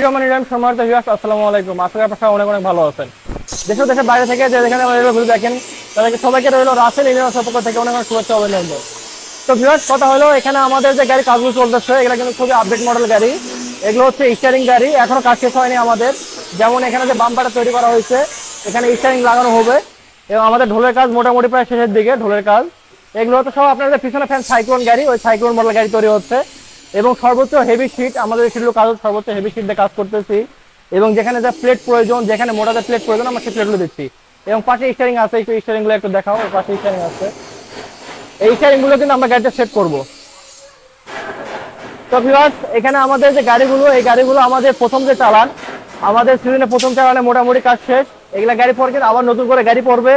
আসসালামু আলাইকুম। আশা করি আপনারা অনেক অনেক ভালো আছেন। দেশ ও দেশের বাইরে থেকে যে যেখানে আমাদের ভিডিও দেখেন তাদেরকে সবাইকে রইল রাসেল ইউনিভার্সের পক্ষ থেকে অনেক অনেক শুভেচ্ছা অভিনন্দন। তো ভিউয়ার্স, কথা হলো এখানে আমাদের যে গাড়ি কাজগুলো চলতেছে এগুলো কিন্তু খুবই আপডেট মডেল গাড়ি। এগুলো হচ্ছে স্টিয়ারিং গাড়ি, এখনো কাজ শেষ হয়নি আমাদের। যেমন এখানে যে বাম্পারটা তৈরি করা হয়েছে এখানে স্টিয়ারিং লাগানো হবে এবং আমাদের ঢোলের কাজ মোটামুটি প্রায় শেষের দিকে। ঢোলের কাজ এগুলো তো সব আপনাদের পিছনে ফ্যান সাইক্লোন গাড়ি, ওই সাইক্লোন মডেল গাড়ি তৈরি হচ্ছে এবং সর্বোচ্চ হেভি শিট আমাদের সেগুলো কাজ সর্বোচ্চ হেভি শিট দিয়ে কাজ করতেছি এবং যেখানে যা প্লেট প্রয়োজন, যেখানে মোটাতে প্লেট প্রয়োজন আমরা সেই প্লেটগুলো দিচ্ছি। এবং পাশে স্টিয়ারিং আছে, একটু স্টিয়ারিংগুলো একটু দেখাও। পাশে স্টিয়ারিং আছে, এই স্টিয়ারিংগুলো কিন্তু আমরা গাড়িটা সেট করব। তো ভিউয়ার্স, এখানে আমাদের যে গাড়িগুলো এই গাড়িগুলো আমাদের প্রথম যে চালান, আমাদের সিজনে প্রথম চালানে মোটামুটি কাজ শেষ। এগুলা গাড়ি পরে কিন্তু আবার নতুন করে গাড়ি পড়বে।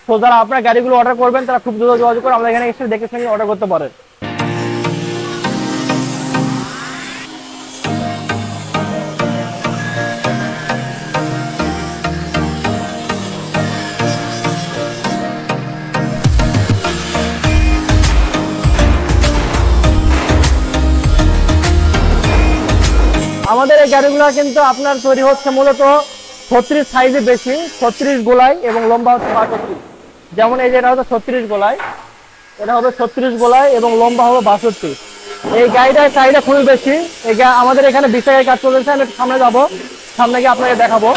তো যারা আপনার গাড়িগুলো অর্ডার করবেন তারা খুব দ্রুত যোগাযোগ করে আমাদের এখানে এসে দেখে শুনে অর্ডার করতে পারেন। আমাদের এই গাড়িগুলো কিন্তু আপনার তৈরি হচ্ছে মূলত 36 সাইজে বেশি, 36 গোলায় এবং লম্বা হচ্ছে 62। যেমন এই যেটা হচ্ছে 36 গোলায়, এটা হবে 36 গোলায় এবং লম্বা হবে 62। এই গাড়িটার চাহিদা খুবই বেশি। আমাদের এখানে 20 টাকায় কাজ চলতেছে। আমি সামনে যাবো, সামনে গিয়ে আপনাকে দেখাবো।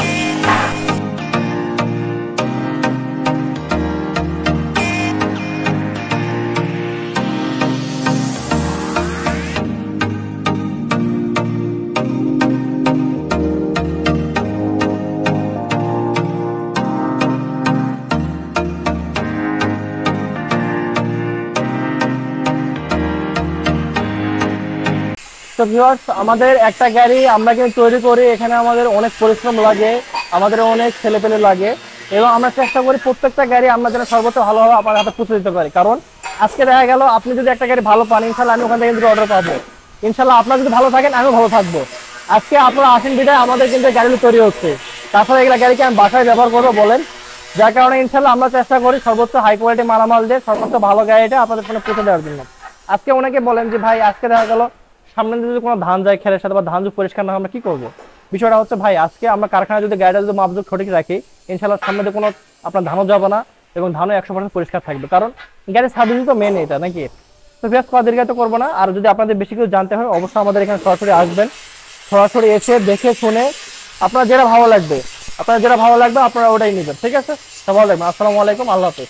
তো ভিউয়ার্স, আমাদের একটা গাড়ি আমরা কিন্তু তৈরি করি, এখানে আমাদের অনেক পরিশ্রম লাগে, আমাদের অনেক ছেলেপেলে লাগে এবং আমরা চেষ্টা করি প্রত্যেকটা গাড়ি আমরা যেন সর্বোচ্চ ভালোভাবে আপনার হাতে পৌঁছে দিতে পারি। কারণ আজকে দেখা গেল আপনি যদি একটা গাড়ি ভালো পান, ইনশাল্লাহ আমি ওখান থেকে কিন্তু অর্ডার পাবো। ইনশাল্লাহ আপনারা যদি ভালো থাকেন আমিও ভালো থাকবো। আজকে আপনারা আসেন বিদায় আমাদের কিন্তু গাড়িগুলো তৈরি হচ্ছে, তাছাড়া এগুলা গাড়িকে আমি বাসায় ব্যবহার করবো বলেন, যার কারণে ইনশাল্লাহ আমরা চেষ্টা করি সর্বোচ্চ হাই কোয়ালিটি মালামাল দিয়ে সর্বোচ্চ ভালো গাড়িটা আপনাদের ফোনে পৌঁছে দেওয়ার জন্য। আজকে অনেকে বলেন যে ভাই আজকে দেখা গেল সামনে যদি কোনো ধান যায় খেলের সাথে বা ধান যদি পরিষ্কার না হয় আমরা কি করবো। বিষয়টা হচ্ছে ভাই আজকে আমরা কারখানায় যদি গাড়িটা যদি মাপজোক সঠিক রাখি ইনশাল্লাহ সামনে কোনো আপনার ধানও যাবে না এবং ধানও 100% পরিষ্কার থাকবে। কারণ গাড়ির সার্ভিস তো মেন এটা নাকি। তো বেশ দীর্ঘায়িত করবো না। আর যদি আপনাদের বেশি কিছু জানতে হয় অবশ্যই আমাদের এখানে সরাসরি আসবেন, সরাসরি এসে দেখে শুনে আপনার যেটা ভালো লাগবে আপনারা ওটাই নেবেন। ঠিক আছে, তো ভালো লাগবে। আসসালামু আলাইকুম, আল্লাহ হাফেজ।